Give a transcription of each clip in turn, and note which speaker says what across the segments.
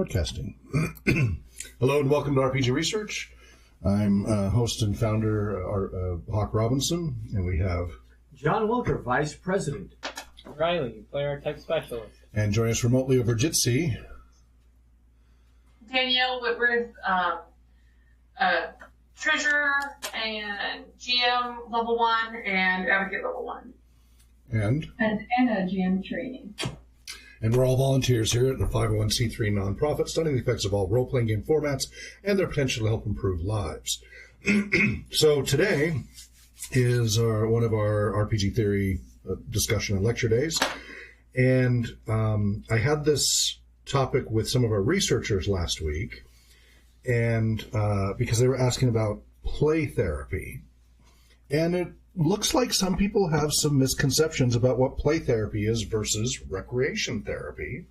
Speaker 1: Podcasting. Hello and welcome to RPG Research. I'm host and founder Hawk Robinson, and we have
Speaker 2: John Wilker, Vice President.
Speaker 3: Riley, player tech specialist.
Speaker 1: And join us remotely over Jitsi.
Speaker 4: Danielle Whitworth, Treasurer and GM level 1 and Advocate level 1.
Speaker 1: And
Speaker 5: Anna, GM training.
Speaker 1: And we're all volunteers here at the 501c3 nonprofit, studying the effects of all role-playing game formats and their potential to help improve lives. So today is one of our RPG theory discussion and lecture days. And I had this topic with some of our researchers last week, and because they were asking about play therapy. And it looks like some people have some misconceptions about what play therapy is versus recreation therapy,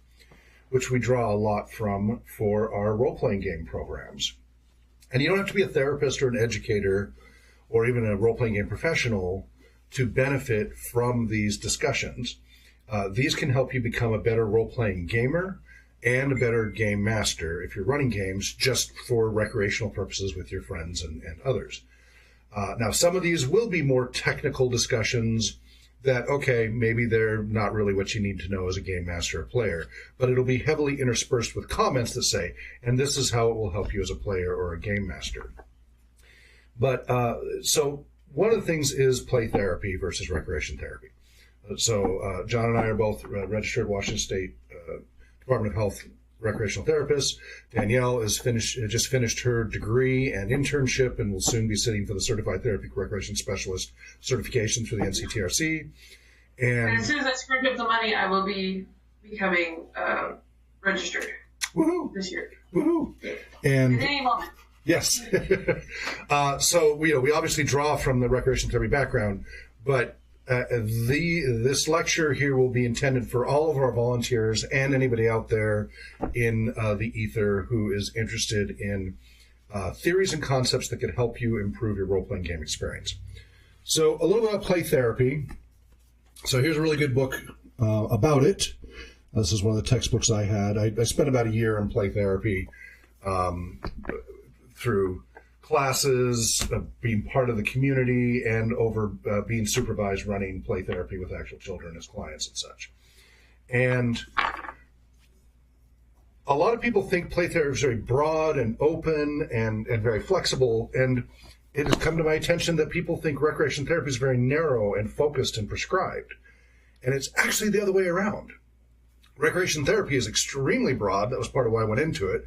Speaker 1: which we draw a lot from for our role-playing game programs. And you don't have to be a therapist or an educator or even a role-playing game professional to benefit from these discussions. These can help you become a better role-playing gamer and a better game master if you're running games just for recreational purposes with your friends and others. Now, some of these will be more technical discussions that, okay, maybe they're not really what you need to know as a game master or player, but it'll be heavily interspersed with comments that say, and this is how it will help you as a player or a game master. But so one of the things is play therapy versus recreation therapy. So John and I are both registered Washington State Department of Health recreational therapists. Danielle is just finished her degree and internship and will soon be sitting for the Certified Therapeutic Recreation Specialist certification through the NCTRC.
Speaker 4: And as soon as I screwed up the money, I will be becoming registered.
Speaker 1: Woohoo!
Speaker 4: This year.
Speaker 1: Woohoo! And
Speaker 4: at any moment.
Speaker 1: Yes. So we obviously draw from the recreation therapy background, but this lecture here will be intended for all of our volunteers and anybody out there in the ether who is interested in theories and concepts that could help you improve your role-playing game experience. So a little bit about play therapy. So here's a really good book about it. This is one of the textbooks I had. I spent about a year in play therapy through classes, being part of the community, and over being supervised running play therapy with actual children as clients and such. And a lot of people think play therapy is very broad and open and very flexible, and it has come to my attention that people think recreation therapy is very narrow and focused and prescribed. And it's actually the other way around. Recreation therapy is extremely broad. That was part of why I went into it.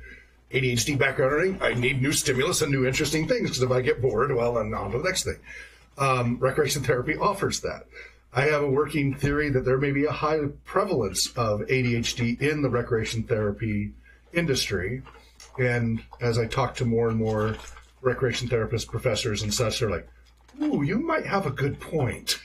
Speaker 1: ADHD background learning, I need new stimulus and new interesting things, because if I get bored, well, then on to the next thing. Recreation therapy offers that. I have a working theory that there may be a high prevalence of ADHD in the recreation therapy industry. And as I talk to more and more recreation therapists, professors and such, they're like, ooh, you might have a good point.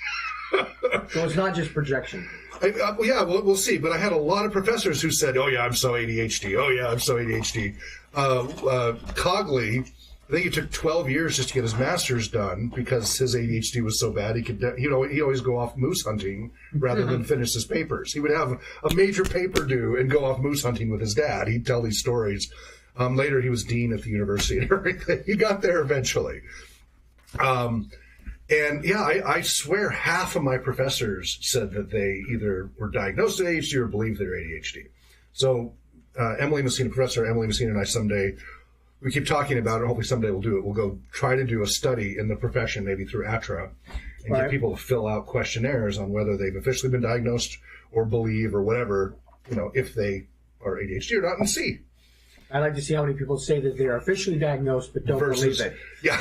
Speaker 2: So it's not just projection.
Speaker 1: Yeah, we'll see. But I had a lot of professors who said, oh, yeah, I'm so ADHD. Oh, yeah, I'm so ADHD. Cogley, I think it took 12 years just to get his master's done because his ADHD was so bad he'd always go off moose hunting rather than finish his papers. He would have a major paper due and go off moose hunting with his dad. He'd tell these stories. Later, he was dean at the university and everything. He got there eventually. And yeah, I swear half of my professors said that they either were diagnosed with ADHD or believed they're ADHD. So Professor Emily Messina and I someday, we keep talking about it, hopefully someday we'll do it. We'll go try to do a study in the profession, maybe through ATRA, and get people to fill out questionnaires on whether they've officially been diagnosed or believe or whatever, if they are ADHD or not, and see.
Speaker 2: I'd like to see how many people say that they are officially diagnosed but don't believe it.
Speaker 1: Yeah.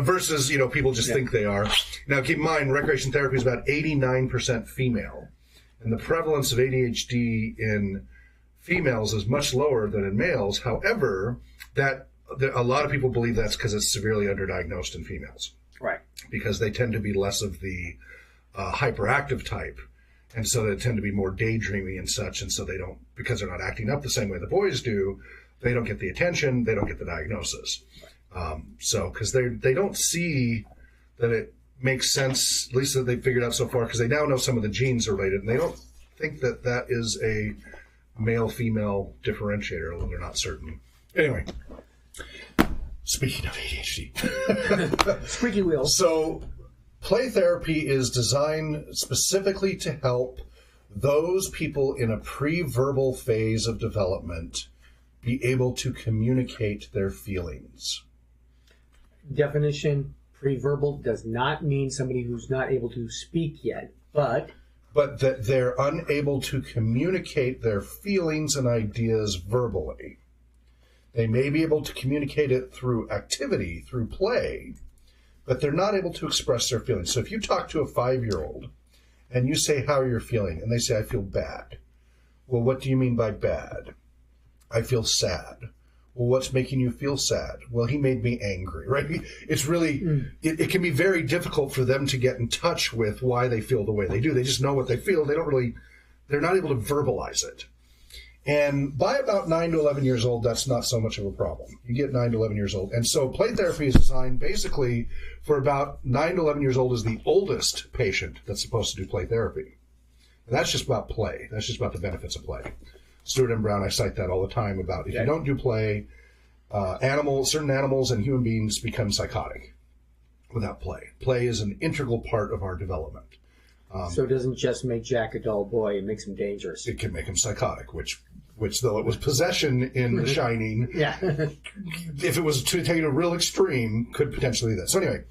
Speaker 1: Versus, people just think they are. Now, keep in mind, recreation therapy is about 89% female. And the prevalence of ADHD in females is much lower than in males. However, a lot of people believe that's because it's severely underdiagnosed in females.
Speaker 2: Right.
Speaker 1: Because they tend to be less of the hyperactive type. And so they tend to be more daydreamy and such, and so because they're not acting up the same way the boys do, they don't get the attention, they don't get the diagnosis. Because they don't see that it makes sense, at least that they've figured out so far, because they now know some of the genes are related, and they don't think that is a male-female differentiator, although they're not certain. Anyway, speaking of ADHD.
Speaker 2: Squeaky wheels.
Speaker 1: So, play therapy is designed specifically to help those people in a pre-verbal phase of development be able to communicate their feelings.
Speaker 2: Definition, pre-verbal does not mean somebody who's not able to speak yet, but
Speaker 1: that they're unable to communicate their feelings and ideas verbally. They may be able to communicate it through activity, through play, but they're not able to express their feelings. So if you talk to a 5-year-old and you say, how are you feeling? And they say, I feel bad. Well, what do you mean by bad? I feel sad. Well, what's making you feel sad? Well, he made me angry, right? It's really, it can be very difficult for them to get in touch with why they feel the way they do. They just know what they feel. They're not able to verbalize it. And by about 9 to 11 years old, that's not so much of a problem. You get 9 to 11 years old. And so play therapy is designed basically for about 9 to 11 years old is the oldest patient that's supposed to do play therapy. And that's just about play. That's just about the benefits of play. Stewart M. Brown, I cite that all the time about if you don't do play, certain animals and human beings become psychotic without play. Play is an integral part of our development.
Speaker 2: So it doesn't just make Jack a dull boy, it makes him dangerous.
Speaker 1: It can make him psychotic, which though it was possession in The Shining, if it was to take it to a real extreme, could potentially do that. So anyway,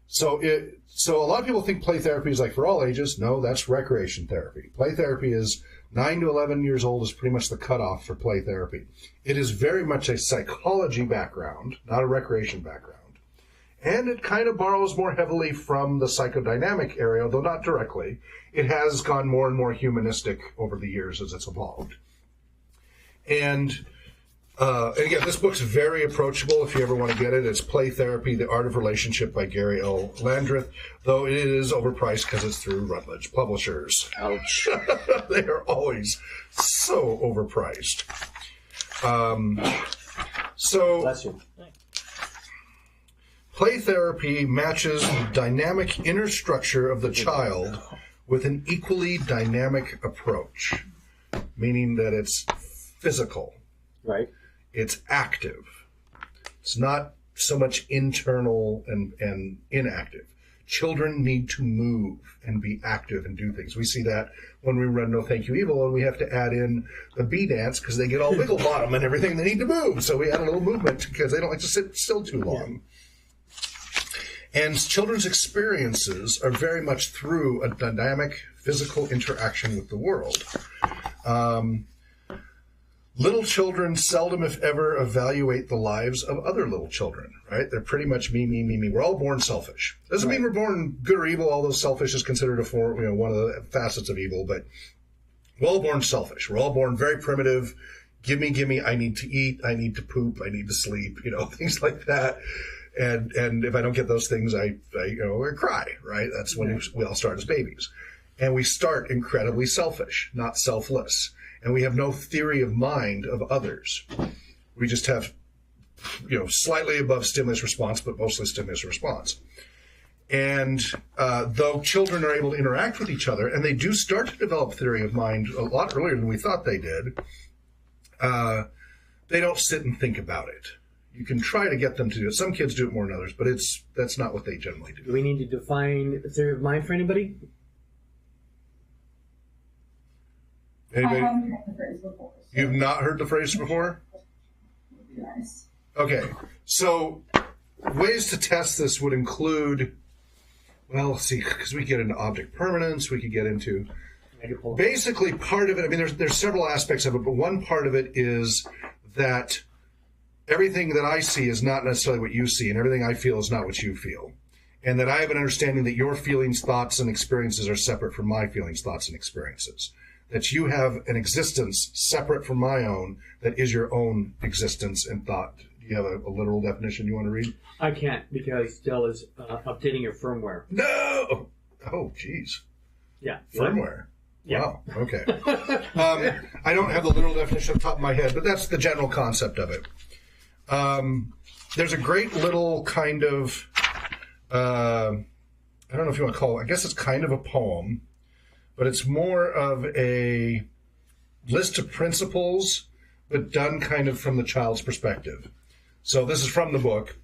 Speaker 1: so a lot of people think play therapy is like for all ages. No, that's recreation therapy. Play therapy is 9 to 11 years old is pretty much the cutoff for play therapy. It is very much a psychology background, not a recreation background. And it kind of borrows more heavily from the psychodynamic area, although not directly. It has gone more and more humanistic over the years as it's evolved. And again, this book's very approachable if you ever want to get it. It's Play Therapy, The Art of Relationship by Gary L. Landreth, though it is overpriced because it's through Routledge Publishers.
Speaker 2: Ouch.
Speaker 1: They are always so overpriced.
Speaker 2: Bless you.
Speaker 1: Play therapy matches the dynamic inner structure of the child with an equally dynamic approach, meaning that it's physical.
Speaker 2: Right.
Speaker 1: It's active. It's not so much internal and inactive. Children need to move and be active and do things. We see that when we run No Thank You Evil and we have to add in the bee dance because they get all wiggle bottom and everything. They need to move. So we add a little movement because they don't like to sit still too long. And children's experiences are very much through a dynamic physical interaction with the world. Little children seldom, if ever, evaluate the lives of other little children, right? They're pretty much me, me, me, me. We're all born selfish. Doesn't mean we're born good or evil, although selfish is considered one of the facets of evil, but we're all born selfish. We're all born very primitive. Give me, I need to eat, I need to poop, I need to sleep, things like that. And if I don't get those things, I cry, right? That's when we all start as babies. And we start incredibly selfish, not selfless. And we have no theory of mind of others. We just have, slightly above stimulus response, but mostly stimulus response. And though children are able to interact with each other, and they do start to develop theory of mind a lot earlier than we thought they did, they don't sit and think about it. You can try to get them to do it. Some kids do it more than others, but that's not what they generally do.
Speaker 2: Do we need to define theory of mind for anybody?
Speaker 1: Anybody?
Speaker 5: I haven't heard the phrase before. So
Speaker 1: You've not heard the phrase before?
Speaker 5: would be nice.
Speaker 1: Okay. So ways to test this would include, well, let's see, because we get into object permanence, we could get into basically part of it. I mean, there's several aspects of it, but one part of it is that everything that I see is not necessarily what you see, and everything I feel is not what you feel. And that I have an understanding that your feelings, thoughts, and experiences are separate from my feelings, thoughts, and experiences. That you have an existence separate from my own that is your own existence and thought. Do you have a literal definition you want to read?
Speaker 2: I can't because Dell is updating your firmware.
Speaker 1: No! Oh, geez.
Speaker 2: Yeah.
Speaker 1: Firmware.
Speaker 2: Yeah.
Speaker 1: Wow. Okay. I don't have the literal definition off the top of my head, but that's the general concept of it. There's a great little kind of, I don't know if you want to call it, I guess it's kind of a poem, but it's more of a list of principles, but done kind of from the child's perspective. So this is from the book.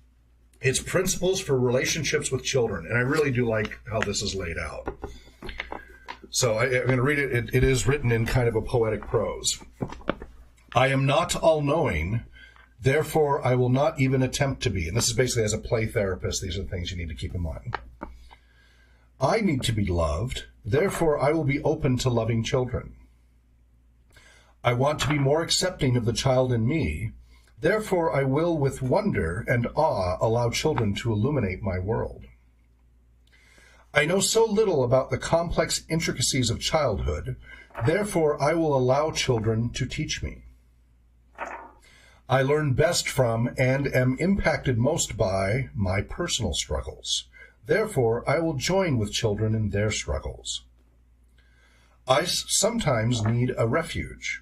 Speaker 1: It's Principles for Relationships with Children, and I really do like how this is laid out. So I'm going to read it. It is written in kind of a poetic prose. I am not all-knowing, therefore I will not even attempt to be. And this is basically, as a play therapist, these are the things you need to keep in mind. I need to be loved, therefore I will be open to loving children. I want to be more accepting of the child in me, therefore I will with wonder and awe allow children to illuminate my world. I know so little about the complex intricacies of childhood, therefore I will allow children to teach me. I learn best from and am impacted most by my personal struggles. Therefore, I will join with children in their struggles. I sometimes need a refuge.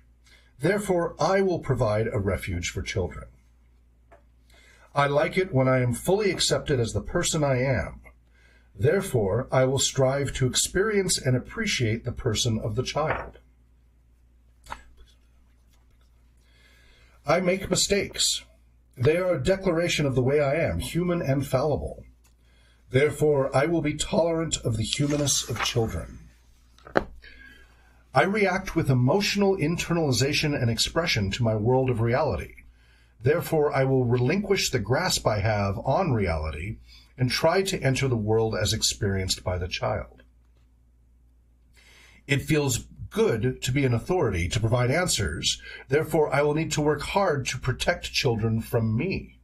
Speaker 1: Therefore, I will provide a refuge for children. I like it when I am fully accepted as the person I am. Therefore, I will strive to experience and appreciate the person of the child. I make mistakes. They are a declaration of the way I am, human and fallible. Therefore, I will be tolerant of the humanness of children. I react with emotional internalization and expression to my world of reality. Therefore, I will relinquish the grasp I have on reality and try to enter the world as experienced by the child. It feels good to be an authority, to provide answers. Therefore, I will need to work hard to protect children from me.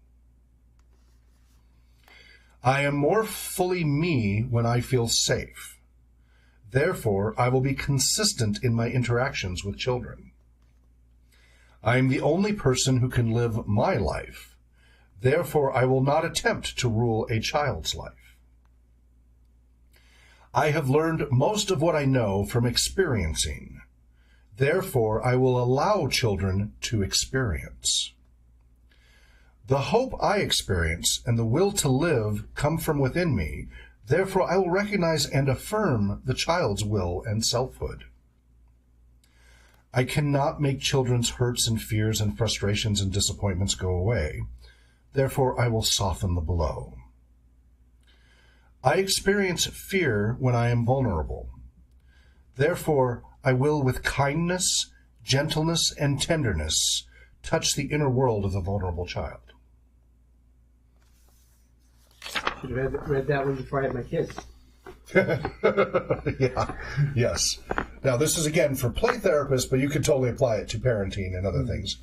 Speaker 1: I am more fully me when I feel safe. Therefore, I will be consistent in my interactions with children. I am the only person who can live my life. Therefore, I will not attempt to rule a child's life. I have learned most of what I know from experiencing. Therefore, I will allow children to experience. The hope I experience and the will to live come from within me. Therefore, I will recognize and affirm the child's will and selfhood. I cannot make children's hurts and fears and frustrations and disappointments go away. Therefore, I will soften the blow. I experience fear when I am vulnerable. Therefore, I will with kindness, gentleness, and tenderness touch the inner world of the vulnerable child.
Speaker 2: Should have read that one before I had my kids.
Speaker 1: Yeah, yes. Now, this is, again, for play therapists, but you could totally apply it to parenting and other things.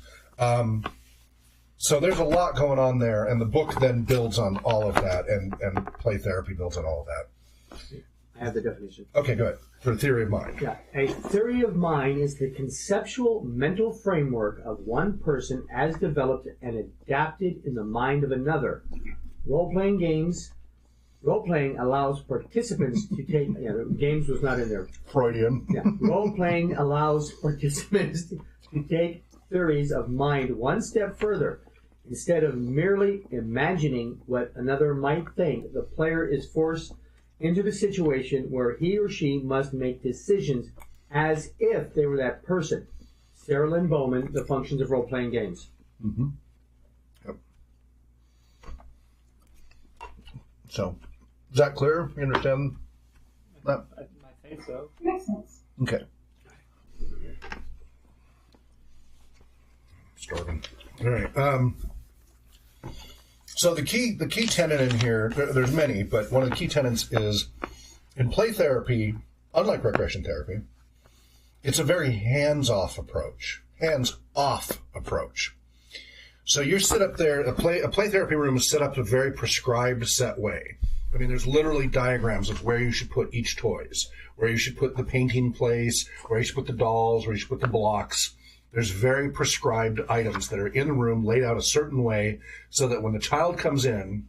Speaker 1: So there's a lot going on there, and the book then builds on all of that, and play therapy builds on all of that.
Speaker 2: I have the definition.
Speaker 1: Okay, good. For theory of mind.
Speaker 2: Yeah. A theory of mind is the conceptual mental framework of one person as developed and adapted in the mind of another. Role-playing allows participants to take, games was not in there.
Speaker 1: Freudian.
Speaker 2: Yeah. Role-playing allows participants to take theories of mind one step further. Instead of merely imagining what another might think, the player is forced into the situation where he or she must make decisions as if they were that person. Sarah Lynn Bowman, The Functions of Role-Playing Games.
Speaker 1: Mm-hmm. Yep. So, is that clear? You understand that?
Speaker 3: I think so.
Speaker 5: Makes sense.
Speaker 1: Okay. Starting. All right. So the key tenet in here, there's many, but one of the key tenets is in play therapy, unlike recreation therapy, it's a very hands-off approach. Hands-off approach. So you sit up there, a play therapy room is set up a very prescribed set way. I mean, there's literally diagrams of where you should put each toys, where you should put the painting place, where you should put the dolls, where you should put the blocks. There's very prescribed items that are in the room, laid out a certain way, so that when the child comes in,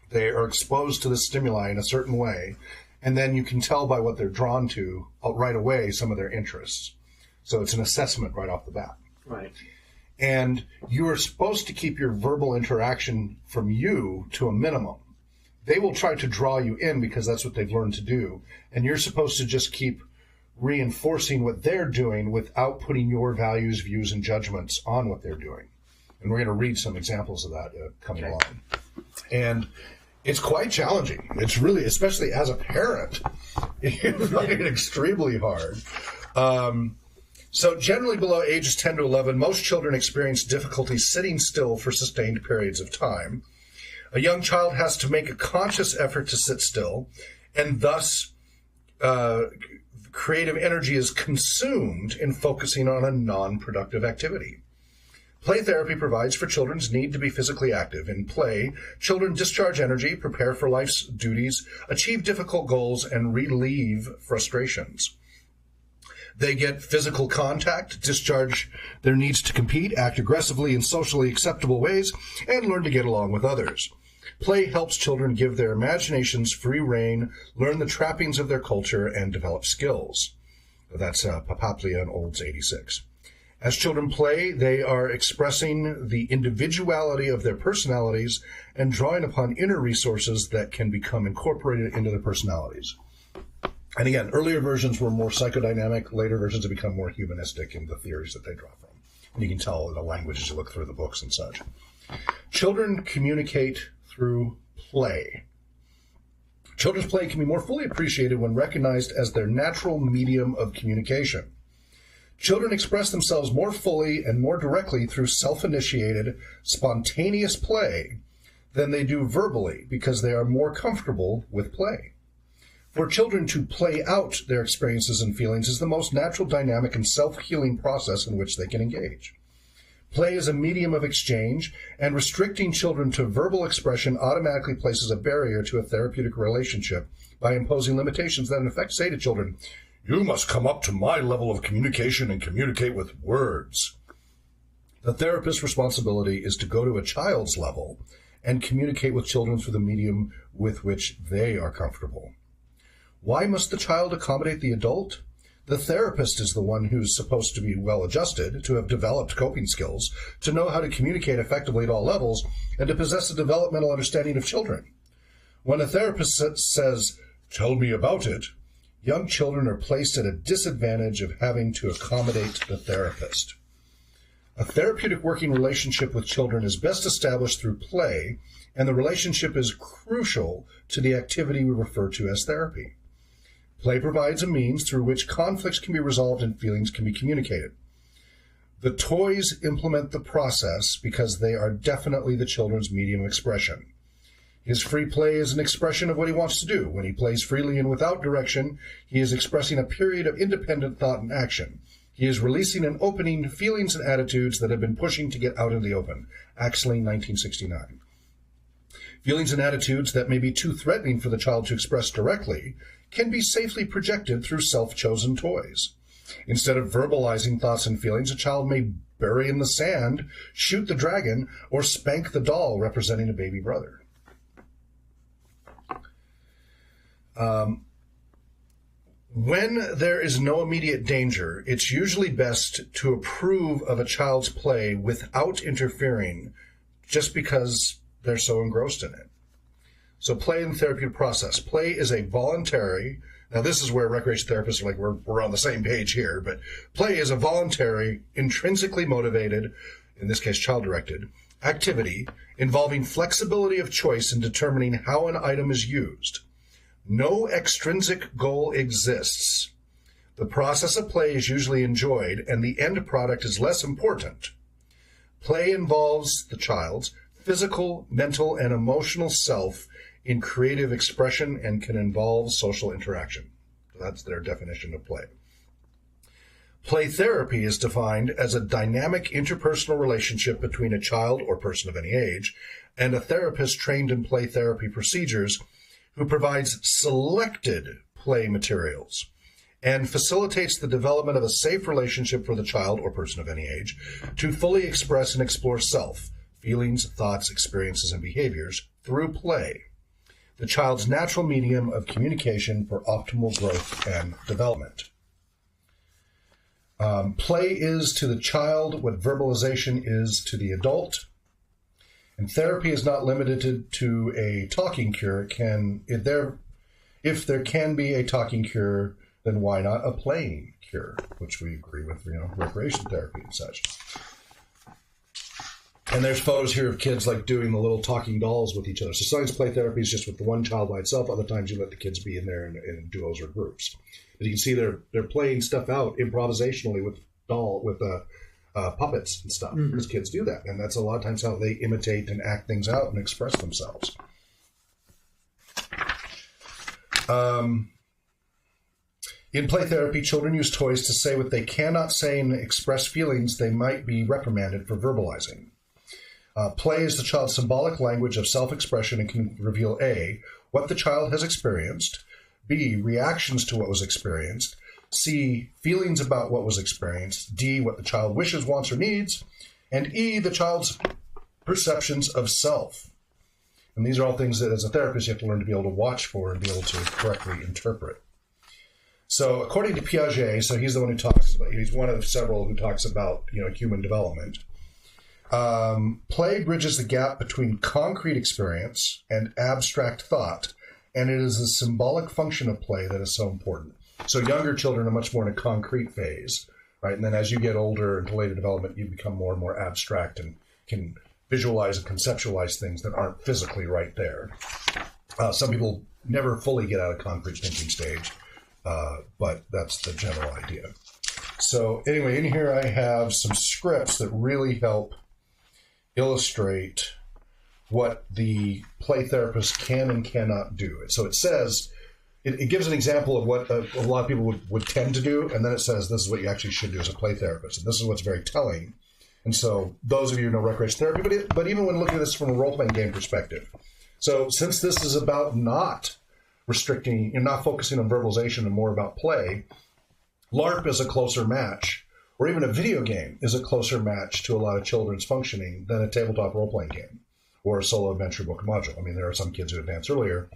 Speaker 1: they are exposed to the stimuli in a certain way, and then you can tell by what they're drawn to right away some of their interests. So it's an assessment right off the bat.
Speaker 2: Right.
Speaker 1: And you are supposed to keep your verbal interaction from you to a minimum. They will try to draw you in because that's what they've learned to do, and you're supposed to just keep reinforcing what they're doing without putting your values, views, and judgments on what they're doing. And we're going to read some examples of that coming along. And it's quite challenging. It's really, especially as a parent, you find it extremely hard. So generally below ages 10 to 11, most children experience difficulty sitting still for sustained periods of time. A young child has to make a conscious effort to sit still, and thus creative energy is consumed in focusing on a non-productive activity. Play therapy provides for children's need to be physically active. In play, children discharge energy, prepare for life's duties, achieve difficult goals, and relieve frustrations. They get physical contact, discharge their needs to compete, act aggressively in socially acceptable ways, and learn to get along with others. Play helps children give their imaginations free rein, learn the trappings of their culture, and develop skills. That's Papaplia and Olds 86. As children play, they are expressing the individuality of their personalities and drawing upon inner resources that can become incorporated into their personalities. And again, earlier versions were more psychodynamic, later versions have become more humanistic in the theories that they draw from. And you can tell in the language as you look through the books and such. Children communicate through play. Children's play can be more fully appreciated when recognized as their natural medium of communication. Children express themselves more fully and more directly through self-initiated, spontaneous play than they do verbally because they are more comfortable with play. For children to play out their experiences and feelings is the most natural, dynamic, and self-healing process in which they can engage. Play is a medium of exchange, and restricting children to verbal expression automatically places a barrier to a therapeutic relationship by imposing limitations that in effect say to children, "You must come up to my level of communication and communicate with words." The therapist's responsibility is to go to a child's level and communicate with children through the medium with which they are comfortable. Why must the child accommodate the adult? The therapist is the one who's supposed to be well-adjusted, to have developed coping skills, to know how to communicate effectively at all levels, and to possess a developmental understanding of children. When a therapist says, "Tell me about it," young children are placed at a disadvantage of having to accommodate the therapist. A therapeutic working relationship with children is best established through play, and the relationship is crucial to the activity we refer to as therapy. Play provides a means through which conflicts can be resolved and feelings can be communicated. The toys implement the process because they are definitely the children's medium of expression. His free play is an expression of what he wants to do. When he plays freely and without direction, he is expressing a period of independent thought and action. He is releasing and opening feelings and attitudes that have been pushing to get out in the open. Axley, 1969. Feelings and attitudes that may be too threatening for the child to express directly can be safely projected through self-chosen toys. Instead of verbalizing thoughts and feelings, a child may bury in the sand, shoot the dragon, or spank the doll representing a baby brother. When there is no immediate danger, it's usually best to approve of a child's play without interfering just because they're so engrossed in it. So play in the therapeutic process. Play is a voluntary, now this is where recreation therapists are like, we're on the same page here, but play is a voluntary, intrinsically motivated, in this case child-directed, activity involving flexibility of choice in determining how an item is used. No extrinsic goal exists. The process of play is usually enjoyed, and the end product is less important. Play involves the child's physical, mental, and emotional self in creative expression and can involve social interaction. That's their definition of play. Play therapy is defined as a dynamic interpersonal relationship between a child or person of any age and a therapist trained in play therapy procedures who provides selected play materials and facilitates the development of a safe relationship for the child or person of any age to fully express and explore self, feelings, thoughts, experiences, and behaviors through play, the child's natural medium of communication for optimal growth and development. Play is to the child what verbalization is to the adult. And therapy is not limited to a talking cure. If there can be a talking cure, then why not a playing cure, which we agree with, recreation therapy and such. And there's photos here of kids like doing the little talking dolls with each other. So science play therapy is just with the one child by itself. Other times you let the kids be in there in duos or groups. But you can see they're playing stuff out improvisationally with puppets and stuff. Because kids do that, and that's a lot of times how they imitate and act things out and express themselves. In play therapy, children use toys to say what they cannot say and express feelings they might be reprimanded for verbalizing. Play is the child's symbolic language of self-expression and can reveal A, what the child has experienced, B, reactions to what was experienced, C, feelings about what was experienced, D, what the child wishes, wants, or needs, and E, the child's perceptions of self. And these are all things that, as a therapist, you have to learn to be able to watch for and be able to correctly interpret. So, according to Piaget, so he's the one who talks about, he's one of several who talks about, human development. Play bridges the gap between concrete experience and abstract thought, and it is a symbolic function of play that is so important. So younger children are much more in a concrete phase, right? And then as you get older into later development, you become more and more abstract and can visualize and conceptualize things that aren't physically right there. Some people never fully get out of concrete thinking stage, but that's the general idea. So anyway, in here I have some scripts that really help illustrate what the play therapist can and cannot do. So it says, it gives an example of what a lot of people would tend to do, and then it says this is what you actually should do as a play therapist. And this is what's very telling. And so those of you who know recreational therapy, but even when looking at this from a role-playing game perspective. So since this is about not restricting and not focusing on verbalization and more about play, LARP is a closer match, or even a video game is a closer match to a lot of children's functioning than a tabletop role-playing game or a solo adventure book module. I mean, there are some kids who advance earlier,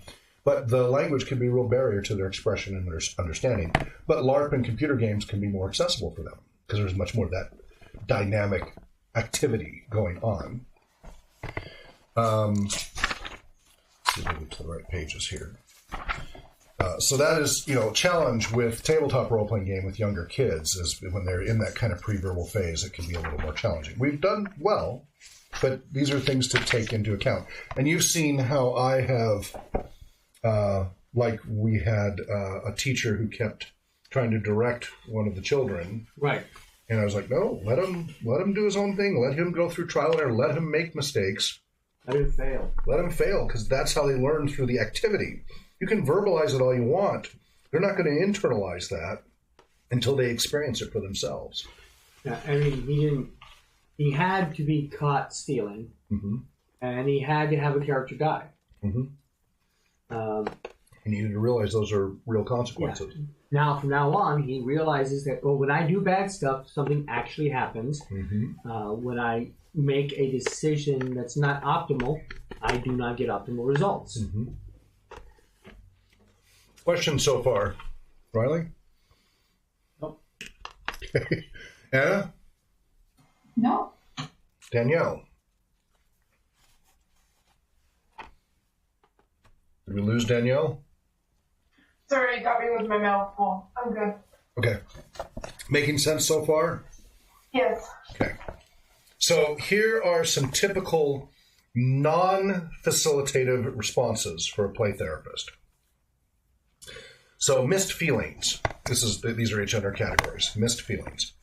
Speaker 1: but the language can be a real barrier to their expression and their understanding. But LARP and computer games can be more accessible for them because there's much more of that dynamic activity going on. Let's see if we get to the right pages here. So that is, challenge with tabletop role-playing game with younger kids is when they're in that kind of pre-verbal phase, it can be a little more challenging. We've done well, but these are things to take into account. And you've seen how I have, like we had a teacher who kept trying to direct one of the children.
Speaker 2: Right.
Speaker 1: And I was like, no, let him do his own thing. Let him go through trial and error. Let him make mistakes.
Speaker 2: Let him fail.
Speaker 1: Let him fail, because that's how they learn through the activity. You can verbalize it all you want. They're not going to internalize that until they experience it for themselves.
Speaker 2: Yeah, I mean, he had to be caught stealing, and he had to have a character die.
Speaker 1: He needed to realize those are real consequences.
Speaker 2: Yeah. Now, from now on, he realizes that, when I do bad stuff, something actually happens. When I make a decision that's not optimal, I do not get optimal results.
Speaker 1: Questions so far? Riley?
Speaker 2: Nope.
Speaker 1: Anna?
Speaker 5: No.
Speaker 1: Danielle? Did we lose Danielle?
Speaker 4: Sorry, you got me with my mouth full. I'm good.
Speaker 1: Okay. Making sense so far?
Speaker 4: Yes.
Speaker 1: Okay. So here are some typical non-facilitative responses for a play therapist. So missed feelings. These are each under categories. Missed feelings.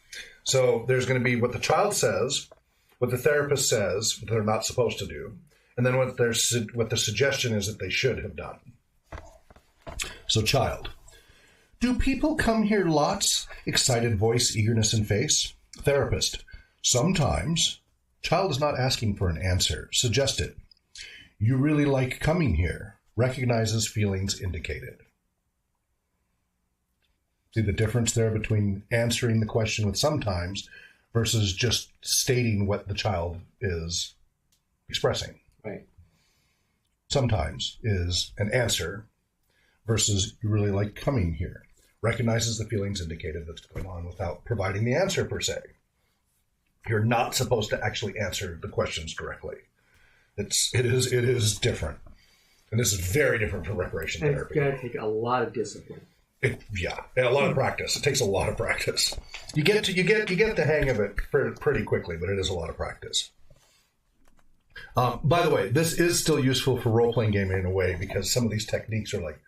Speaker 1: So there's going to be what the child says, what the therapist says, what they're not supposed to do, and then what the suggestion is that they should have done. So child. Do people come here lots? Excited voice, eagerness in face. Therapist. Sometimes. Child is not asking for an answer. Suggested. You really like coming here. Recognizes feelings indicated. See the difference there between answering the question with sometimes versus just stating what the child is expressing.
Speaker 2: Right.
Speaker 1: Sometimes is an answer versus you really like coming here. Recognizes the feelings indicated that's going on without providing the answer per se. You're not supposed to actually answer the questions directly. It is different. And this is very different from recreation therapy.
Speaker 2: It's got to take a lot of discipline.
Speaker 1: A lot of practice. It takes a lot of practice. You get the hang of it pretty quickly, but it is a lot of practice. By the way, this is still useful for role-playing gaming in a way, because some of these techniques are like,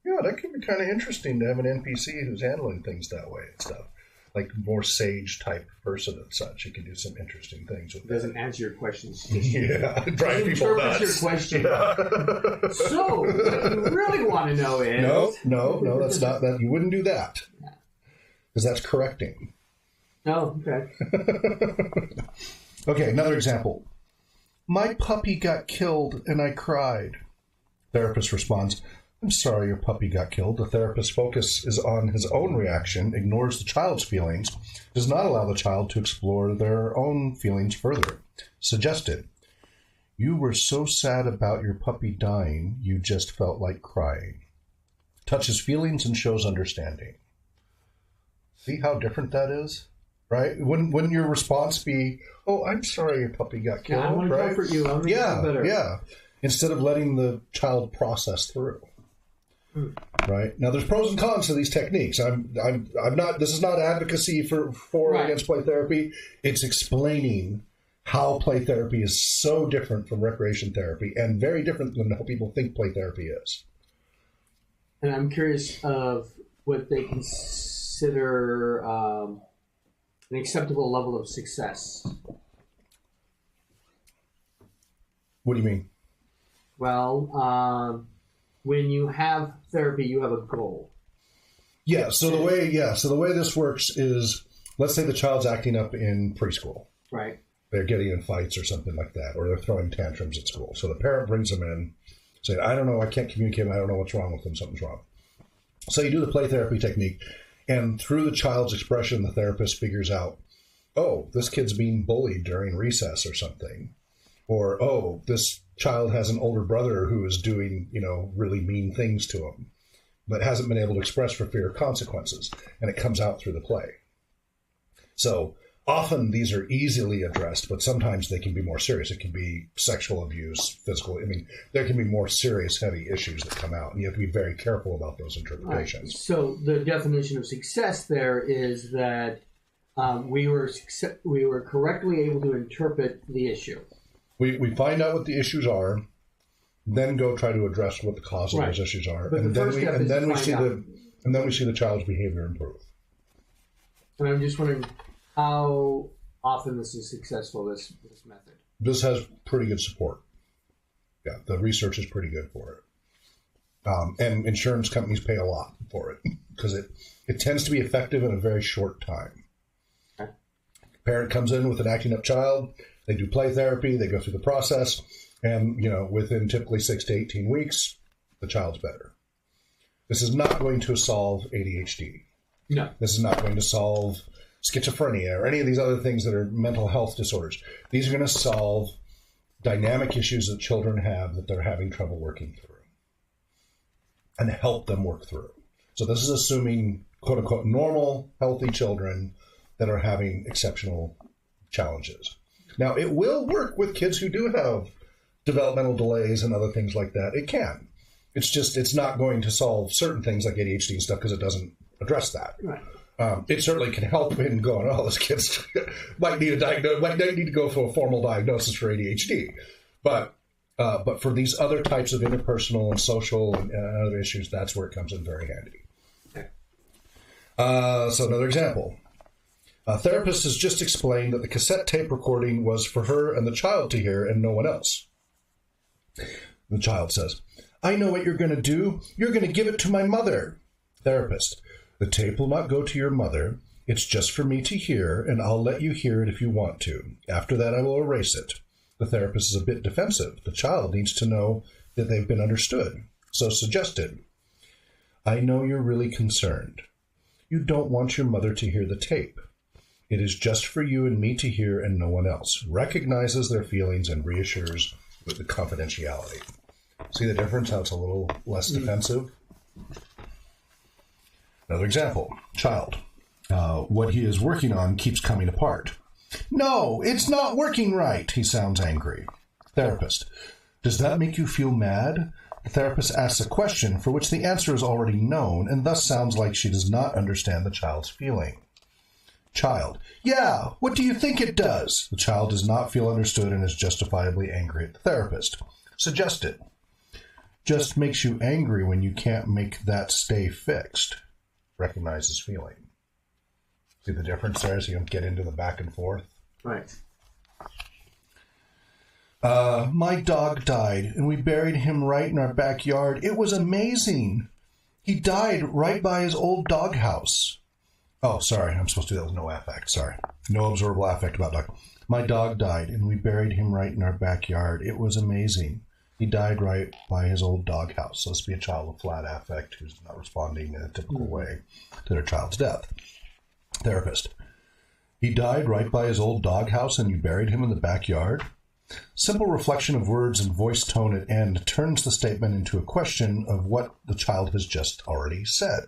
Speaker 1: yeah, that could be kind of interesting to have an NPC who's handling things that way and stuff. Like more sage-type person and such. You can do some interesting things with
Speaker 2: it. Doesn't answer your questions.
Speaker 1: Yeah, drive people nuts.
Speaker 2: Your question. Yeah. So, what you really want to know is...
Speaker 1: No, that's not that. You wouldn't do that. Because that's correcting.
Speaker 2: Oh, okay.
Speaker 1: Okay, another example. My puppy got killed and I cried. Therapist responds, I'm sorry your puppy got killed. The therapist's focus is on his own reaction, ignores the child's feelings, does not allow the child to explore their own feelings further. Suggested, you were so sad about your puppy dying, you just felt like crying. Touches feelings and shows understanding. See how different that is? Right? Wouldn't your response be, oh, I'm sorry your puppy got killed,
Speaker 2: I want to comfort you. I'll make you feel better.
Speaker 1: Yeah. Instead of letting the child process through. Right? Now, there's pros and cons to these techniques. I'm not. This is not advocacy for or against play therapy. It's explaining how play therapy is so different from recreation therapy and very different than how people think play therapy is.
Speaker 2: And I'm curious of what they consider an acceptable level of success.
Speaker 1: What do you mean?
Speaker 2: Well, when you have therapy, you have a goal.
Speaker 1: So the way this works is, let's say the child's acting up in preschool.
Speaker 2: Right.
Speaker 1: They're getting in fights or something like that, or they're throwing tantrums at school. So the parent brings them in, saying, I don't know, I can't communicate, I don't know what's wrong with them, something's wrong. So you do the play therapy technique, and through the child's expression, the therapist figures out, oh, this kid's being bullied during recess or something. Or, oh, this child has an older brother who is doing, really mean things to him, but hasn't been able to express for fear of consequences. And it comes out through the play. So often these are easily addressed, but sometimes they can be more serious. It can be sexual abuse, physical. There can be more serious, heavy issues that come out, and you have to be very careful about those interpretations.
Speaker 2: Right. So the definition of success there is that we were correctly able to interpret the issue.
Speaker 1: We find out what the issues are, then go try to address what the cause of those issues are, and then we see the child's behavior improve.
Speaker 2: And I'm just wondering how often this is successful, this method.
Speaker 1: This has pretty good support. Yeah, the research is pretty good for it. And insurance companies pay a lot for it because it tends to be effective in a very short time. Okay. Parent comes in with an acting up child. They do play therapy. They go through the process. And, within typically 6 to 18 weeks, the child's better. This is not going to solve ADHD.
Speaker 2: No.
Speaker 1: This is not going to solve schizophrenia or any of these other things that are mental health disorders. These are going to solve dynamic issues that children have that they're having trouble working through and help them work through. So this is assuming, quote unquote, normal, healthy children that are having exceptional challenges. Now, it will work with kids who do have developmental delays and other things like that. It can. It's not going to solve certain things like ADHD and stuff because it doesn't address that.
Speaker 2: Right.
Speaker 1: It certainly can help in going, oh, this kid's might need to go for a formal diagnosis for ADHD. But for these other types of interpersonal and social and other issues, that's where it comes in very handy.
Speaker 2: Okay.
Speaker 1: So another example. A therapist has just explained that the cassette tape recording was for her and the child to hear and no one else. The child says, I know what you're going to do. You're going to give it to my mother. Therapist, the tape will not go to your mother. It's just for me to hear, and I'll let you hear it if you want to. After that, I will erase it. The therapist is a bit defensive. The child needs to know that they've been understood. So suggested, I know you're really concerned. You don't want your mother to hear the tape. It is just for you and me to hear and no one else. Recognizes their feelings and reassures with the confidentiality. See the difference? How it's a little less defensive? Another example. Child. What he is working on keeps coming apart. No, it's not working right. He sounds angry. Therapist. Does that make you feel mad? The therapist asks a question for which the answer is already known and thus sounds like she does not understand the child's feeling. Child: yeah, what do you think it does? The child does not feel understood and is justifiably angry at the therapist. Suggested: just makes you angry when you can't make that stay fixed. Recognizes feeling. See the difference there, so you don't get into the back and forth?
Speaker 2: Right.
Speaker 1: My dog died, and we buried him right in our backyard. It was amazing. He died right by his old doghouse. Oh, sorry, I'm supposed to do that with no affect. Sorry. No observable affect about dog. My dog died, and we buried him right in our backyard. It was amazing. He died right by his old doghouse. So this would be a child with flat affect who's not responding in a typical way to their child's death. Therapist: he died right by his old doghouse, and you buried him in the backyard? Simple reflection of words and voice tone at end turns the statement into a question of what the child has just already said.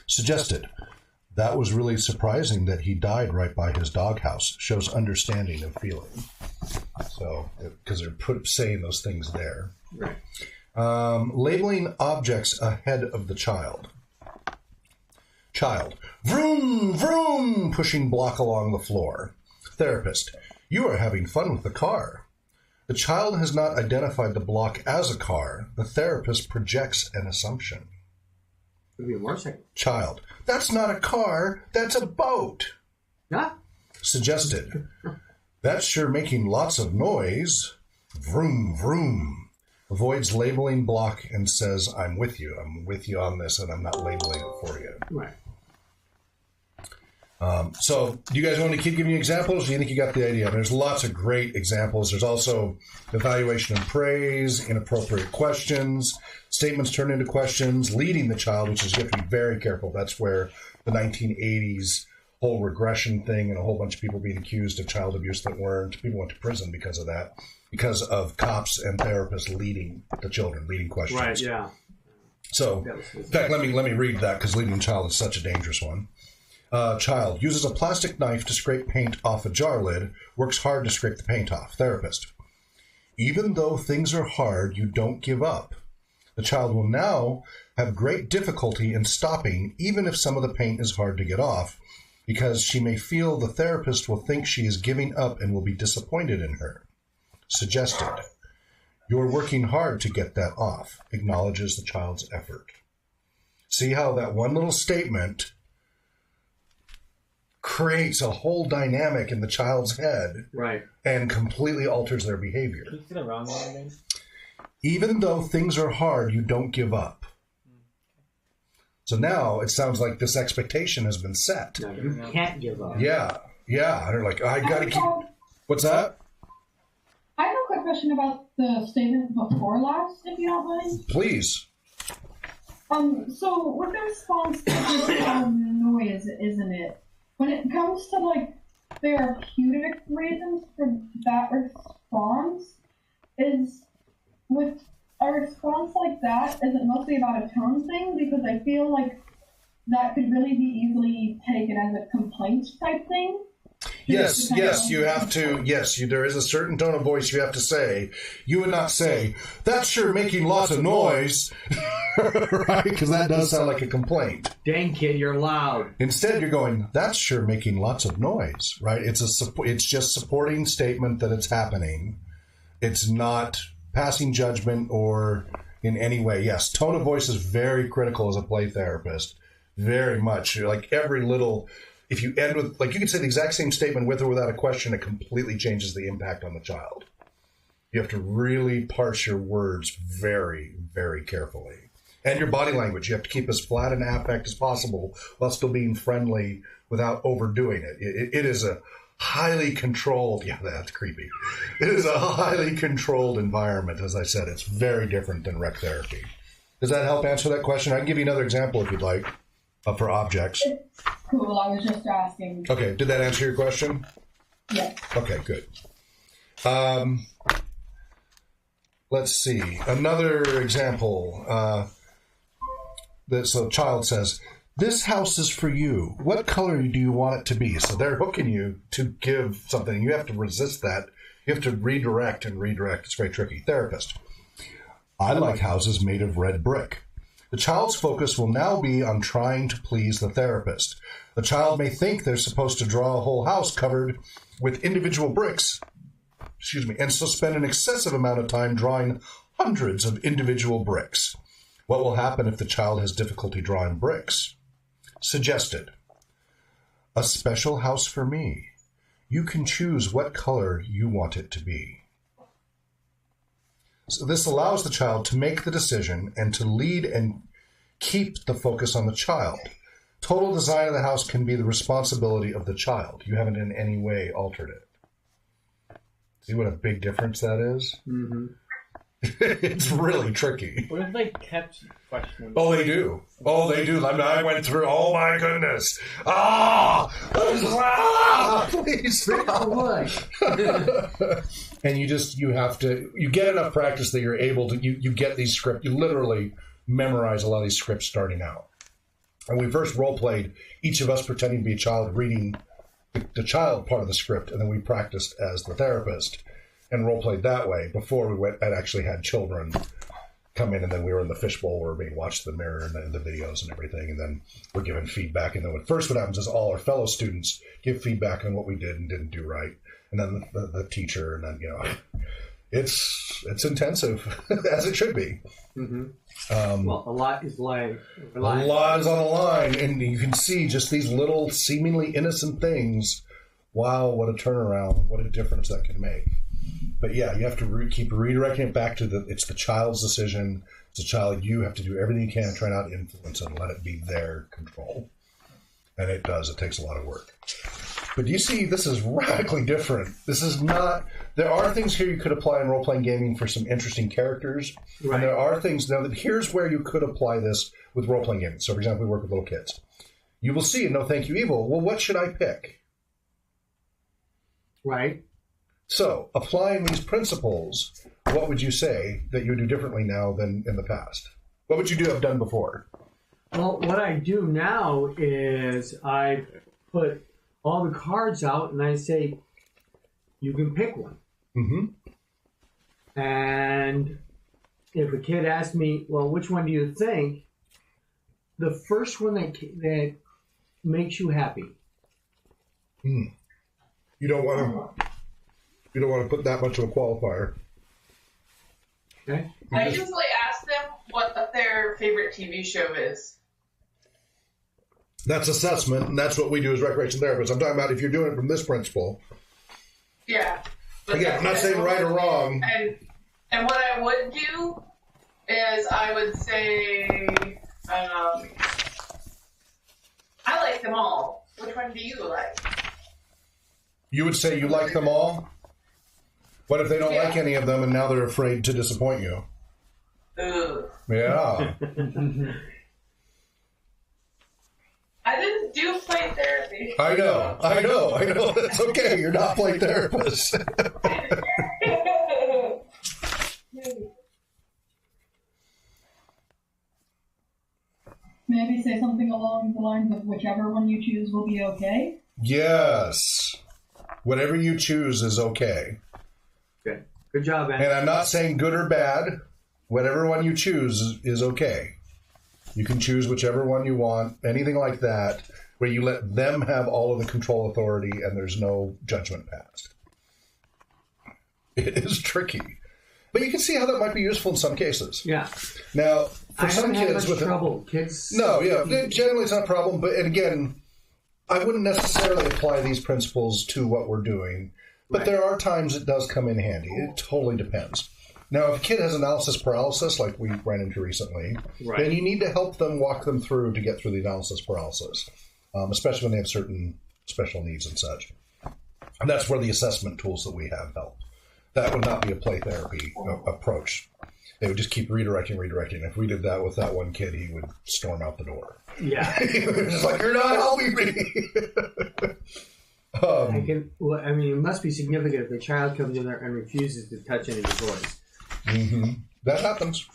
Speaker 1: Suggested: that was really surprising that he died right by his doghouse. Shows understanding of feeling. So, because they're saying those things there.
Speaker 2: Right.
Speaker 1: Labeling objects ahead of the child. Child: vroom, vroom, pushing block along the floor. Therapist: you are having fun with the car. The child has not identified the block as a car. The therapist projects an assumption.
Speaker 2: Could be a motorcycle.
Speaker 1: Child: that's not a car, that's a boat.
Speaker 2: Huh?
Speaker 1: Suggested: that's sure making lots of noise. Vroom, vroom. Avoids labeling block and says, I'm with you on this, and I'm not labeling it for you.
Speaker 2: Right.
Speaker 1: So do you guys want to keep giving me examples? Do you think you got the idea? There's lots of great examples. There's also evaluation and praise, inappropriate questions, statements turned into questions, leading the child, which is you have to be very careful. That's where the 1980s whole regression thing and a whole bunch of people being accused of child abuse that weren't. People went to prison because of that, because of cops and therapists leading the children, leading questions.
Speaker 2: Right, yeah.
Speaker 1: So, in fact, let me read that because leading a child is such a dangerous one. Child: uses a plastic knife to scrape paint off a jar lid, works hard to scrape the paint off. Therapist: even though things are hard, you don't give up. The child will now have great difficulty in stopping, even if some of the paint is hard to get off, because she may feel the therapist will think she is giving up and will be disappointed in her. Suggested: you're working hard to get that off. Acknowledges the child's effort. See how that one little statement creates a whole dynamic in the child's head,
Speaker 2: right,
Speaker 1: and completely alters their behavior.
Speaker 3: Can you see the wrong one again?
Speaker 1: Even though things are hard, you don't give up. So now it sounds like this expectation has been set.
Speaker 2: No, you can't give up.
Speaker 1: Yeah. They're like, I gotta keep. What's that?
Speaker 5: I have a quick question about the statement before last, if you don't mind.
Speaker 1: Please.
Speaker 5: So with the response to noise, isn't it? When it comes to like therapeutic reasons for that response, is with a response like that, is it mostly about a tone thing? Because I feel like that could really be easily taken as a complaint type thing.
Speaker 1: Yes, you have to. Yes, there is a certain tone of voice you have to say. You would not say, that's sure making lots of noise, right? Because that does sound like a complaint.
Speaker 2: Dang, kid, you're loud.
Speaker 1: Instead, you're going, that's sure making lots of noise, right? It's just supporting statement that it's happening. It's not passing judgment or in any way. Yes, tone of voice is very critical as a play therapist. Very much. You're like every little... If you end with, like, you can say the exact same statement with or without a question, it completely changes the impact on the child. You have to really parse your words very, very carefully. And your body language. You have to keep as flat an affect as possible while still being friendly without overdoing it. It is a highly controlled, yeah, that's creepy. It is a highly controlled environment, as I said. It's very different than rec therapy. Does that help answer that question? I can give you another example if you'd like. For objects.
Speaker 5: Cool, I was just asking.
Speaker 1: Okay, did that answer your question?
Speaker 5: Yes.
Speaker 1: Okay, good. Let's see. Another example. So child says, this house is for you. What color do you want it to be? So they're hooking you to give something. You have to resist that. You have to redirect and redirect. It's very tricky. Therapist. I like houses made of red brick. The child's focus will now be on trying to please the therapist. The child may think they're supposed to draw a whole house covered with individual bricks, and so spend an excessive amount of time drawing hundreds of individual bricks. What will happen if the child has difficulty drawing bricks? Suggested. A special house for me. You can choose what color you want it to be. So this allows the child to make the decision and to lead and keep the focus on the child. Total design of the house can be the responsibility of the child. You haven't in any way altered it. See what a big difference that is? Mm-hmm. It's really tricky.
Speaker 3: What if they kept questioning?
Speaker 1: Oh, they do. Oh, they do. I mean, I went through, oh my goodness. Please. And you get enough practice that you're able to, you get these scripts, you literally memorize a lot of these scripts starting out. And we first role-played, each of us pretending to be a child, reading the child part of the script, and then we practiced as the therapist and role-played that way before we went and actually had children come in, and then we were in the fishbowl where we were being watched in the mirror and then the videos and everything, and then we're given feedback. And then what happens is all our fellow students give feedback on what we did and didn't do right. And then the teacher, and then, it's intensive, as it should be.
Speaker 2: Mm-hmm. Well, a lot is on the
Speaker 1: line, and you can see just these little seemingly innocent things. Wow, what a turnaround, what a difference that can make. But yeah, you have to keep redirecting it back to it's the child's decision. It's a child. You have to do everything you can to try not to influence it and let it be their control. And it does. It takes a lot of work. But you see, this is radically different. This is not... There are things here you could apply in role-playing gaming for some interesting characters. Right. And there are things... Now, here's where you could apply this with role-playing gaming. So, for example, we work with little kids. You will see in No Thank You Evil, well, what should I pick?
Speaker 2: Right.
Speaker 1: So, applying these principles, what would you say that you would do differently now than in the past? What would you have done before?
Speaker 2: Well, what I do now is I put all the cards out and I say, you can pick one. Mm-hmm. And if a kid asks me, well, which one do you think? The first one that makes you happy.
Speaker 1: You don't want to put that much of a qualifier.
Speaker 2: Okay.
Speaker 4: I usually ask them what their favorite TV show is.
Speaker 1: That's assessment, and that's what we do as recreation therapists. I'm talking about if you're doing it from this principle.
Speaker 4: Yeah.
Speaker 1: Again, I'm not saying right or wrong.
Speaker 4: And what I would do is I would say, I like them all. Which one do you like?
Speaker 1: You would say you like them all? What if they don't like any of them and now they're afraid to disappoint you?
Speaker 4: Ugh.
Speaker 1: Yeah.
Speaker 4: I didn't do play therapy.
Speaker 1: I know. It's okay. You're not play therapist.
Speaker 5: Maybe say something along the lines of whichever one you choose will be okay?
Speaker 1: Yes. Whatever you choose is okay.
Speaker 2: Good. Good job, Anne.
Speaker 1: And I'm not saying good or bad. Whatever one you choose is okay. You can choose whichever one you want, anything like that, where you let them have all of the control authority and there's no judgment passed. It is tricky. But you can see how that might be useful in some cases.
Speaker 2: Yeah.
Speaker 1: Now, for
Speaker 2: I
Speaker 1: some
Speaker 2: haven't
Speaker 1: kids
Speaker 2: had much trouble. Kids.
Speaker 1: No, yeah. Generally it's not a problem, but and again, I wouldn't necessarily apply these principles to what we're doing. But right. There are times it does come in handy. It totally depends. Now, if a kid has analysis paralysis, like we ran into recently, right. Then you need to help them walk them through to get through the analysis paralysis, especially when they have certain special needs and such. And that's where the assessment tools that we have help. That would not be a play therapy approach. They would just keep redirecting. If we did that with that one kid, he would storm out the door.
Speaker 2: Yeah.
Speaker 1: He was just like, you're not helping me.
Speaker 2: It must be significant if the child comes in there and refuses to touch any of the toys.
Speaker 1: Mm-hmm. That happens.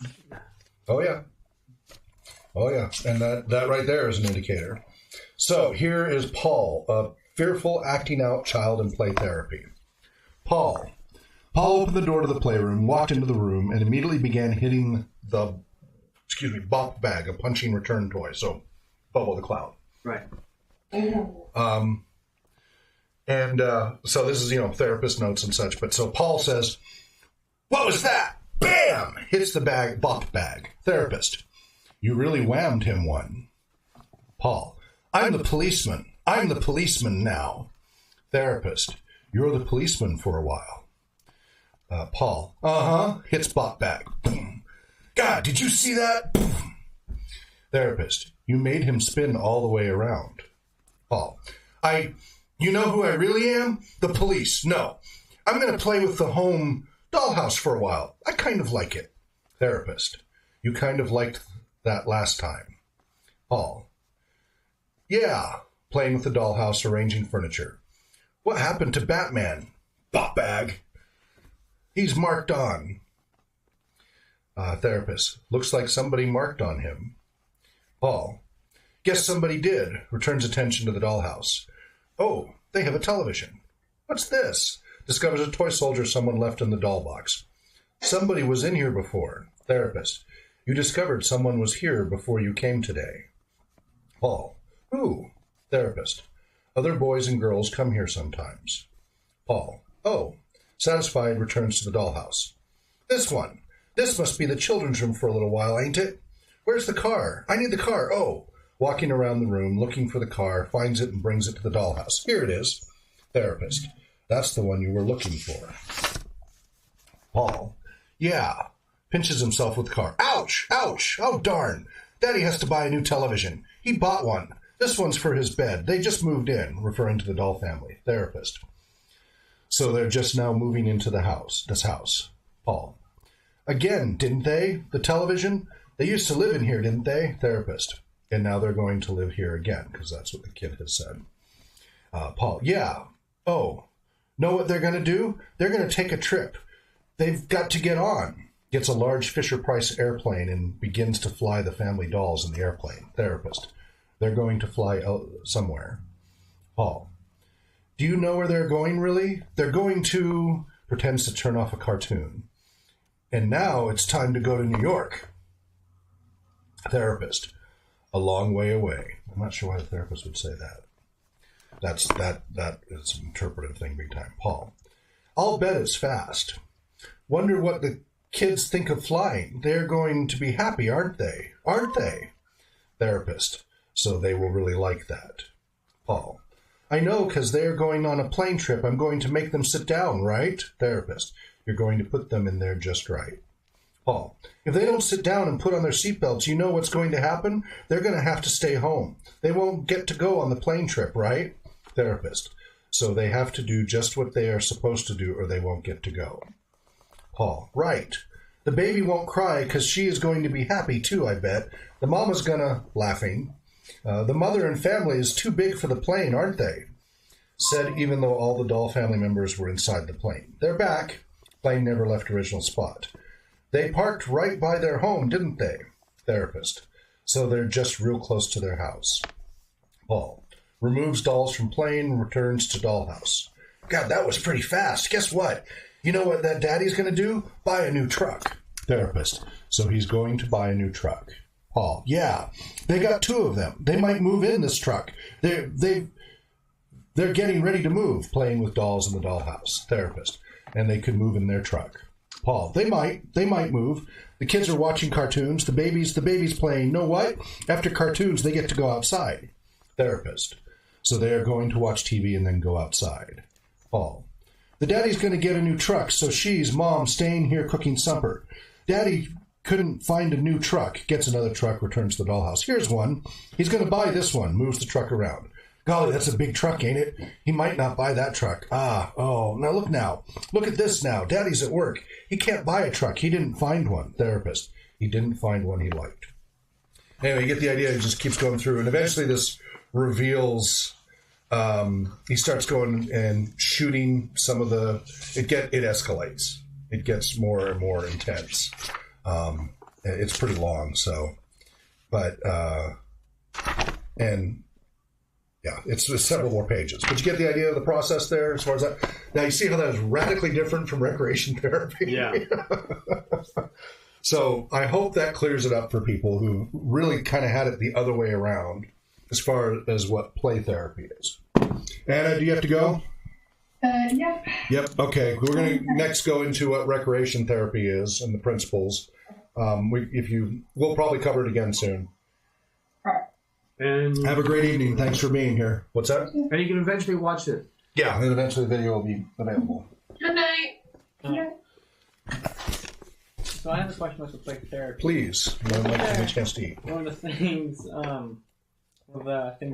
Speaker 1: Oh, yeah. And that right there is an indicator. So here is Paul, a fearful acting out child in play therapy. Paul, Paul opened the door to the playroom, walked into the room, and immediately began hitting the, bop bag, a punching return toy. So, Bubble the Clown.
Speaker 2: Right.
Speaker 1: So this is, therapist notes and such. But so Paul says, "What was that?" Bam! Hits the bag, bop bag. Therapist: "You really whammed him one." Paul: "I'm the policeman. I'm the policeman now." Therapist: "You're the policeman for a while." Paul: Hits bop bag. Boom. "God, did you see that?" Boom. Therapist: "You made him spin all the way around." Paul: You know who I really am? The police. No. I'm going to play with the home dollhouse for a while. I kind of like it." Therapist: "You kind of liked that last time." Paul: "Yeah, playing with the dollhouse, arranging furniture. What happened to Batman?" Bop bag. "He's marked on." Therapist: "Looks like somebody marked on him." Paul: "Guess somebody did." Returns attention to the dollhouse. "Oh, they have a television. What's this?" Discovers a toy soldier someone left in the doll box. "Somebody was in here before." Therapist: "You discovered someone was here before you came today." Paul: "Who?" Therapist: "Other boys and girls come here sometimes." Paul: "Oh." Satisfied, returns to the dollhouse. "This one. This must be the children's room for a little while, ain't it? Where's the car? I need the car. Oh." Walking around the room, looking for the car, finds it and brings it to the dollhouse. "Here it is." Therapist: "That's the one you were looking for." Paul: "Yeah." Pinches himself with the car. "Ouch! Ouch! Oh, darn. Daddy has to buy a new television. He bought one. This one's for his bed. They just moved in," referring to the doll family. Therapist: "So they're just now moving into this house. Paul: "Again, didn't they? The television? They used to live in here, didn't they?" Therapist: "And now they're going to live here again," because that's what the kid has said. Paul: "Yeah. Oh, know what they're going to do? They're going to take a trip. They've got to get on." Gets a large Fisher-Price airplane and begins to fly the family dolls in the airplane. Therapist: "They're going to fly out somewhere." Paul: "Do you know where they're going, really? They're going to..." Pretends to turn off a cartoon. "And now it's time to go to New York." Therapist: "A long way away." I'm not sure why the therapist would say that. That is an interpretive thing big time. Paul: "I'll bet it's fast. Wonder what the kids think of flying. They're going to be happy, aren't they? Aren't they?" Therapist: "So they will really like that." Paul: "I know, because they're going on a plane trip. I'm going to make them sit down, right?" Therapist: "You're going to put them in there just right." Paul: "If they don't sit down and put on their seatbelts, you know what's going to happen? They're going to have to stay home. They won't get to go on the plane trip, right?" Therapist: "So they have to do just what they are supposed to do or they won't get to go." Paul: "Right. The baby won't cry because she is going to be happy too, I bet. The mama's gonna..." Laughing. "The mother and family is too big for the plane, aren't they?" Said even though all the doll family members were inside the plane. "They're back." Plane never left original spot. "They parked right by their home, didn't they?" Therapist: "So they're just real close to their house." Paul: Removes dolls from plane, returns to dollhouse. "God, that was pretty fast. Guess what? You know what that daddy's going to do? Buy a new truck." Therapist: "So he's going to buy a new truck." Paul: "Yeah, they got 2 of them. They might move in this truck. They're getting ready to move," playing with dolls in the dollhouse. Therapist: "And they could move in their truck." Paul: They might move. The kids are watching cartoons. The baby's playing. Know what? After cartoons, they get to go outside." Therapist: "So they are going to watch TV and then go outside." Paul: "The daddy's going to get a new truck, so Mom, staying here cooking supper. Daddy couldn't find a new truck." Gets another truck, returns to the dollhouse. "Here's one. He's going to buy this one." Moves the truck around. "Golly, that's a big truck, ain't it? He might not buy that truck. Now look at this now. Daddy's at work. He can't buy a truck. He didn't find one." Therapist: "He didn't find one he liked." Anyway, you get the idea. It just keeps going through, and eventually this reveals... he starts going and shooting some of the... It escalates. It gets more and more intense. It's pretty long, so... But... and Yeah, it's just several more pages. But you get the idea of the process there as far as that. Now, you see how that is radically different from recreation therapy?
Speaker 2: Yeah.
Speaker 1: So I hope that clears it up for people who really kind of had it the other way around as far as what play therapy is. Anna, do you have to go?
Speaker 5: Yep.
Speaker 1: Yep. Okay. We're going to next go into what recreation therapy is and the principles. We'll probably cover it again soon.
Speaker 5: Alright.
Speaker 2: And
Speaker 1: Have a great evening. Thanks for being here. What's that?
Speaker 2: and you can eventually watch it.
Speaker 1: Yeah, and eventually the video will be available.
Speaker 4: Good night.
Speaker 5: Yeah.
Speaker 3: So I have a question about the play therapy.
Speaker 1: Please. No one might get a chance to eat.
Speaker 3: One of the things,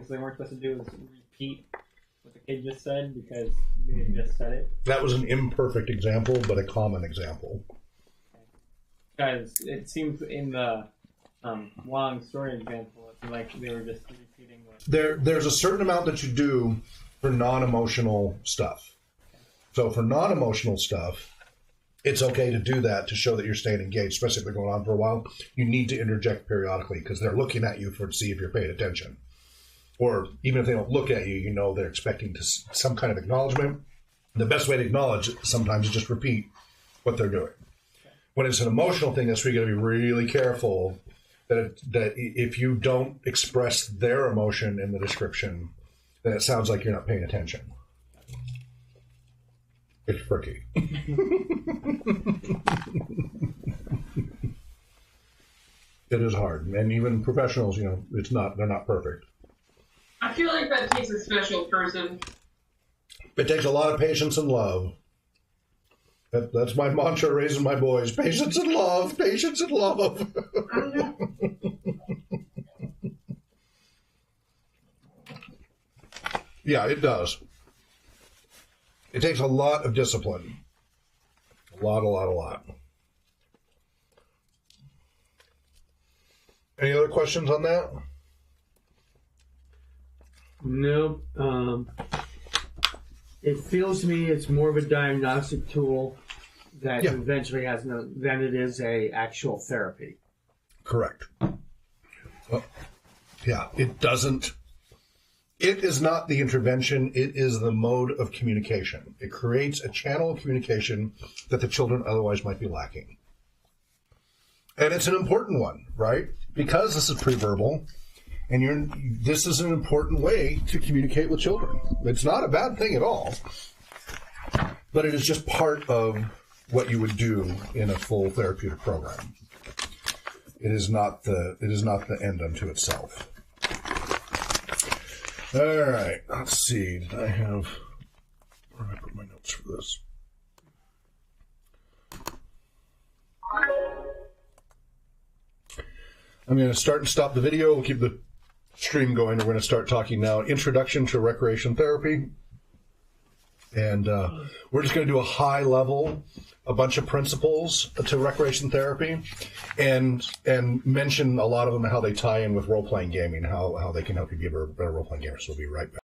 Speaker 3: they weren't supposed to do is repeat what the kid just said because they had just said it.
Speaker 1: That was an imperfect example, but a common example.
Speaker 3: Because it seems in the long story example, it's like they were just repeating what.
Speaker 1: There's a certain amount that you do for non-emotional stuff. So for non-emotional stuff, it's okay to do that to show that you're staying engaged, especially if they're going on for a while. You need to interject periodically because they're looking at you to see if you're paying attention. Or even if they don't look at you, you know they're expecting some kind of acknowledgement. The best way to acknowledge it sometimes is just repeat what they're doing. When it's an emotional thing, that's where you got to be really careful that if you don't express their emotion in the description, then it sounds like you're not paying attention. It's tricky. It is hard, and even professionals, they're not perfect.
Speaker 4: I feel like that takes a special person.
Speaker 1: It takes a lot of patience and love. That's my mantra raising my boys. Patience and love. Patience and love. Yeah, it does. It takes a lot of discipline. A lot. Any other questions on that?
Speaker 2: Nope. It feels to me it's more of a diagnostic tool that
Speaker 1: Yeah.
Speaker 2: eventually has than it is a actual therapy.
Speaker 1: Correct. Well, yeah, it doesn't. It is not the intervention. It is the mode of communication. It creates a channel of communication that the children otherwise might be lacking. And it's an important one, right? Because this is pre-verbal, and this is an important way to communicate with children. It's not a bad thing at all, but it is just part of what you would do in a full therapeutic program. It is not the end unto itself. All right, let's see. Did I have? Where did I put my notes for this? I'm going to start and stop the video. We'll keep the stream going. We're going to start talking now. Introduction to recreation therapy. And we're just going to do a high level, a bunch of principles to recreation therapy, and mention a lot of them, how they tie in with role-playing gaming, how they can help you be a better role-playing gamer. So we'll be right back.